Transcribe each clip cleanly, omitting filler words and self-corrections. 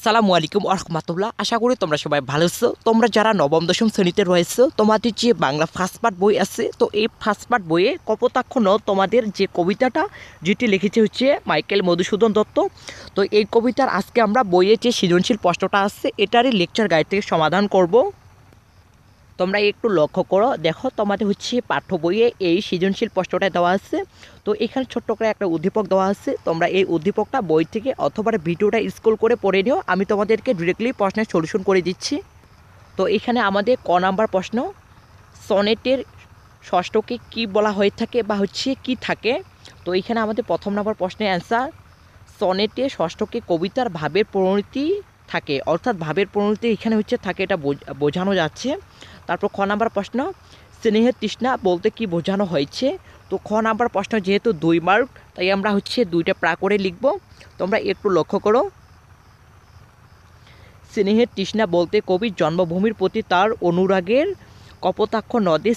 আসসালামু আলাইকুম রহমতুল্লাহ। আশা করি তোমরা সবাই ভালো আছো। তোমরা যারা নবম দশম শ্রেণীতে রয়েছো, তোমাদের যে বাংলা ফার্স্ট পার্ট বই আছে, তো এই ফার্স্ট পার্ট বইয়ে কপোতাক্ষ ন তোমাদের যে কবিতাটা যেটি লিখেছে হচ্ছে মাইকেল মধুসূদন দত্ত। তো এই কবিতার আজকে আমরা বইয়ে যে সৃজনশীল প্রশ্নটা আছে এটারই লেকচার গাইড থেকে সমাধান করব। তোমরা একটু লক্ষ্য করো, দেখো তোমাদের হচ্ছে পাঠ্য বইয়ে এই সৃজনশীল প্রশ্নটা দেওয়া আছে। তো এখানে ছোট্ট করে একটা উদ্দীপক দেওয়া আছে, তোমরা এই উদ্দীপকটা বই থেকে অথবা ভিডিওটা স্ক্রল করে পড়ে নিও। আমি তোমাদেরকে ডিরেক্টলি প্রশ্নের সলিউশন করে দিচ্ছি। তো এখানে আমাদের ক নাম্বার প্রশ্ন, সনেটের ষষ্ঠকে কি বলা হয়ে থাকে বা হচ্ছে কি থাকে। তো এখানে আমাদের প্রথম নাম্বার প্রশ্নের অ্যান্সার, সনেটে ষষ্ঠকে কবিতার ভাবের প্রণতি থাকে, অর্থাৎ ভাবের প্রণতি এখানে হচ্ছে থাকে, এটা বোঝানো যাচ্ছে। তারপর খ নাম্বার প্রশ্ন, স্নেহের তৃষ্ণা বলতে কি বোঝানো হয়েছে। তো খ নাম্বার প্রশ্ন যেহেতু 2 মার্ক, তাই আমরা হচ্ছে 2টা প্রা করে লিখব। তোমরা একটু লক্ষ্য করো, স্নেহের তৃষ্ণা বলতে কবির জন্মভূমির প্রতি তার অনুরাগের কপোতাক্ষ নদে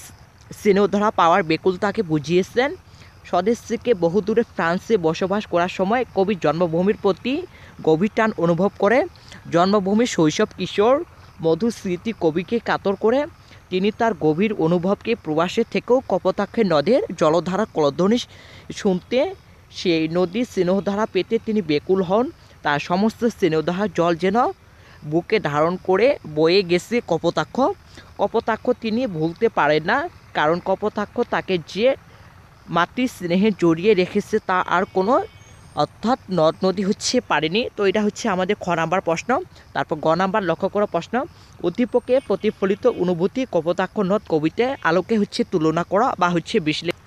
স্নেহধারা পাওয়ার বেকুলতাকে বুঝিয়েছেন। স্বদেশ থেকে বহুদূরে ফ্রান্সে বসবাস করার সময় কবি জন্মভূমির প্রতি গভীর টান অনুভব করে। জন্মভূমির শৈশব কিশোর মধুর স্মৃতি কবিকে কাতর করে। তিনি তার গভীর অনুভবকে প্রবাসের থেকেও কপোতাক্ষের নদের জলধারা কলধ্বনি শুনতে, সেই নদীর স্নেহধারা পেতে তিনি বেকুল হন। তার সমস্ত স্নেহধারা জল যেন বুকে ধারণ করে বয়ে গেছে কপোতাক্ষ। কপোতাক্ষ তিনি ভুলতে পারেন না, কারণ কপোতাক্ষ তাকে যে মাতৃ স্নেহে জড়িয়ে রেখেছে তা আর কোনো অর্থাৎ নদ নদী হচ্ছে পারেনি। তো এটা হচ্ছে আমাদের খ নাম্বার প্রশ্ন। তারপর গ নাম্বার লক্ষ্য করা প্রশ্ন, উদ্দীপকে প্রতিফলিত অনুভূতি কপোতাক্ষ নদ কবিতায় আলোকে হচ্ছে তুলনা করা বা হচ্ছে বিশ্লেষণ।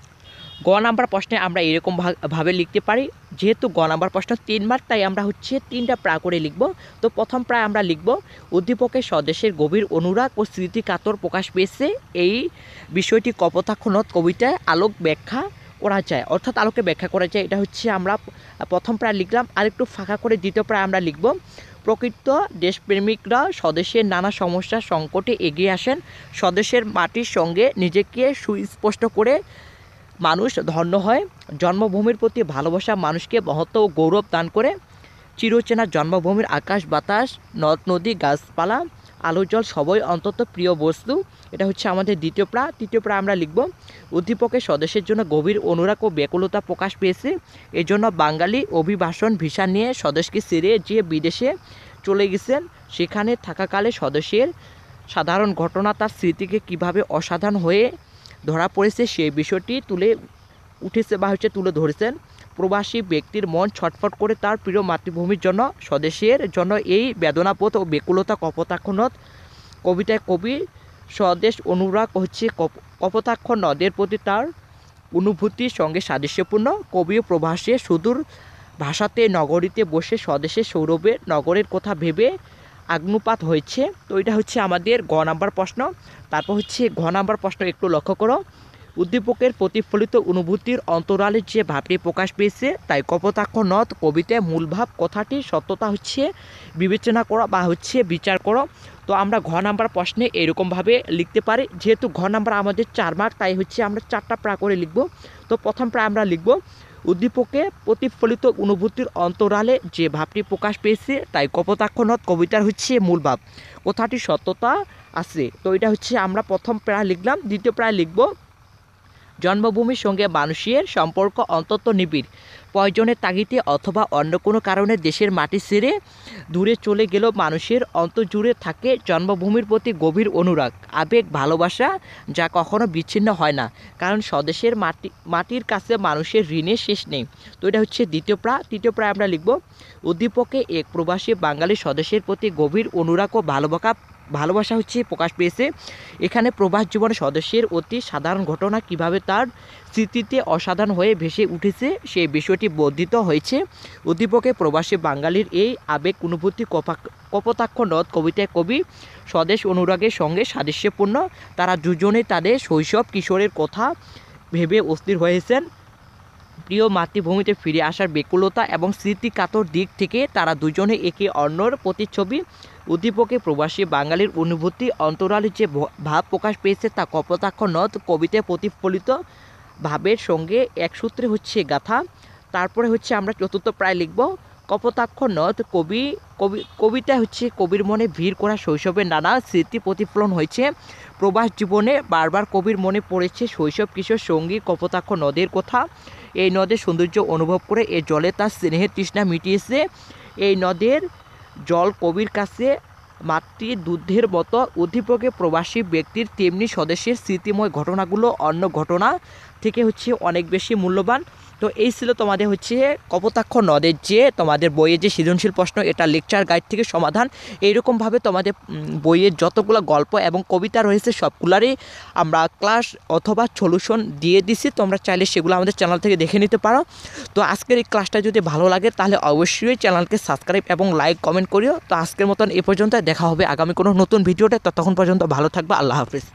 গ নাম্বার প্রশ্নে আমরা এরকম ভাবে লিখতে পারি, যেহেতু গ নাম্বার প্রশ্ন 3 মার্ক, তাই আমরা হচ্ছে 3টা প্রা করে লিখব। তো প্রথম প্রায় আমরা লিখব, উদ্দীপকের স্বদেশের গভীর অনুরাগ ও স্মৃতি কাতর প্রকাশ পেয়েছে, এই বিষয়টি কপোতাক্ষ নদ কবিতায় আলোক ব্যাখ্যা করা যায়, অর্থাৎ আলোকে ব্যাখ্যা করা যায়। এটা হচ্ছে আমরা প্রথম প্রায় লিখলাম। আর একটু ফাঁকা করে দ্বিতীয় প্রায় আমরা লিখব, প্রকৃত দেশপ্রেমিকরা স্বদেশের নানা সমস্যা সংকটে এগিয়ে আসেন। স্বদেশের মাটির সঙ্গে নিজেকে সুস্পষ্ট করে মানুষ ধন্য হয়। জন্মভূমির প্রতি ভালোবাসা মানুষকে মহত্ব ও গৌরব দান করে। চিরচেনা জন্মভূমির আকাশ বাতাস নদ নদী গাছপালা আলো জল সবই অন্তত প্রিয় বস্তু। এটা হচ্ছে আমাদের দ্বিতীয় প্রা। তৃতীয় প্রা আমরা লিখব, উদ্দীপকের স্বদেশের জন্য গভীর অনুরাগ ও ব্যাকুলতা প্রকাশ পেয়েছে, এজন্য বাঙালি অভিবাসন ভিসা নিয়ে স্বদেশকে ছেড়ে যে বিদেশে চলে গেছেন, সেখানে থাকাকালে স্বদেশের সাধারণ ঘটনা তার স্মৃতিকে কিভাবে অসাধারণ হয়ে ধরা পড়েছে সেই বিষয়টি তুলে উঠেছে বা হচ্ছে তুলে ধরেছেন। প্রবাসী ব্যক্তির মন ছটফট করে তার প্রিয় মাতৃভূমির জন্য, স্বদেশের জন্য এই বেদনাবোধ ও বেকুলতা কপোতাক্ষ নদ কবিতায় কবি স্বদেশ অনুরাগ হচ্ছে কপোতাক্ষ নদের প্রতি তার অনুভূতির সঙ্গে সাদৃশ্যপূর্ণ। কবিও প্রবাসে সুদূর ভাষাতে নগরীতে বসে স্বদেশের সৌরভে নগরের কথা ভেবে আগ্নুপাত হয়েছে। তো এটা হচ্ছে আমাদের গ নাম্বার প্রশ্ন। তারপর হচ্ছে ঘ নাম্বার প্রশ্ন, একটু লক্ষ্য করো, উদ্দীপকের প্রতিফলিত অনুভূতির অন্তরালে যে ভাবটি প্রকাশ পেয়েছে, তাই কপোতাক্ষ নদ কবিতায় মূল ভাব কথাটির সত্যতা হচ্ছে বিবেচনা করা বা হচ্ছে বিচার করো। তো আমরা ঘ নাম্বার প্রশ্নে এরকমভাবে লিখতে পারি, যেহেতু ঘ নাম্বার আমাদের 4 মার্ক, তাই হচ্ছে আমরা 4টা প্রা করে লিখব। তো প্রথম প্রা আমরা লিখব, উদ্দীপকে প্রতিফলিত অনুভূতির অন্তরালে যে ভাবটি প্রকাশ পেয়েছে, তাই কপোতাক্ষ নদ কবিতার হচ্ছে মূল ভাব কথাটির সত্যতা আছে। তো এটা হচ্ছে আমরা প্রথম প্রায় লিখলাম। দ্বিতীয় প্রায় লিখব, জন্মভূমির সঙ্গে মানুষের সম্পর্ক অন্তত নিবিড়, প্রয়োজনের তাগিদে অথবা অন্য কোনো কারণে দেশের মাটি ছেড়ে দূরে চলে গেলেও মানুষের অন্তর্জুড়ে থাকে জন্মভূমির প্রতি গভীর অনুরাগ, আবেগ, ভালোবাসা, যা কখনো বিচ্ছিন্ন হয় না, কারণ স্বদেশের মাটির কাছে মানুষের ঋণের শেষ নেই। তো এটা হচ্ছে দ্বিতীয় প্রা। তৃতীয় প্রায় আমরা লিখব, উদ্দীপকে এক প্রবাসী বাঙালি স্বদেশের প্রতি গভীর অনুরাগ ও ভালোবাসা হচ্ছে প্রকাশ পেয়েছে। এখানে প্রবাস জীবনে সদস্যের অতি সাধারণ ঘটনা কিভাবে তার স্মৃতিতে অসাধারণ হয়ে ভেসে উঠেছে সেই বিষয়টি বর্ধিত হয়েছে। উদ্দীপকে প্রবাসী বাঙালির এই আবেগ অনুভূতি কপোতাক্ষ নদ কবিতায় কবি স্বদেশ অনুরাগের সঙ্গে সাদৃশ্যপূর্ণ। তারা দুজনেই তাদের শৈশব কিশোরের কথা ভেবে অস্থির হয়েছেন। প্রিয় মাতৃভূমিতে ফিরে আসার বেকুলতা এবং স্মৃতিকাতর দিক থেকে তারা দুজনে একে অন্যর প্রতিচ্ছবি। উদ্দীপকে প্রবাসী বাঙালির অনুভূতি অন্তরালে যে ভাব প্রকাশ পেয়েছে তা কপোতাক্ষ নদ কবিতায় প্রতিফলিত ভাবের সঙ্গে এক সূত্রে হচ্ছে গাথা। তারপরে হচ্ছে আমরা চতুর্থ প্রায় লিখব, কপোতাক্ষ নদ কবিতা হচ্ছে কবির মনে ভিড় করা শৈশবের নানা স্মৃতি প্রতিফলন হয়েছে। প্রবাস জীবনে বারবার কবির মনে পড়েছে শৈশব কিশোর সঙ্গী কপোতাক্ষ নদের কথা। এই নদের সৌন্দর্য অনুভব করে এই জলে তার স্নেহের তৃষ্ণা মিটিয়েছে। এই নদের জল কবির কাছে মাতৃ দুধের মতো উদ্দীপকে প্রবাসী ব্যক্তির তেমনি সদস্যের স্মৃতিময় ঘটনাগুলো অন্য ঘটনা থেকে হচ্ছে অনেক বেশি মূল্যবান। তো এই ছিল তোমাদের হচ্ছে কপোতাক্ষ নদের যে তোমাদের বইয়ের যে সৃজনশীল প্রশ্ন, এটা লেকচার গাইড থেকে সমাধান। এইরকমভাবে তোমাদের বইয়ের যতগুলো গল্প এবং কবিতা রয়েছে সবগুলারই আমরা ক্লাস অথবা সলিউশন দিয়ে দিছি, তোমরা চাইলে সেগুলো আমাদের চ্যানেল থেকে দেখে নিতে পারো। তো আজকের এই ক্লাসটা যদি ভালো লাগে তাহলে অবশ্যই চ্যানেলকে সাবস্ক্রাইব এবং লাইক কমেন্ট করিও। তো আজকের মতন এ পর্যন্ত, দেখা হবে আগামী কোনো নতুন ভিডিওতে। ততক্ষণ পর্যন্ত ভালো থাকবে, আল্লাহ হাফিজ।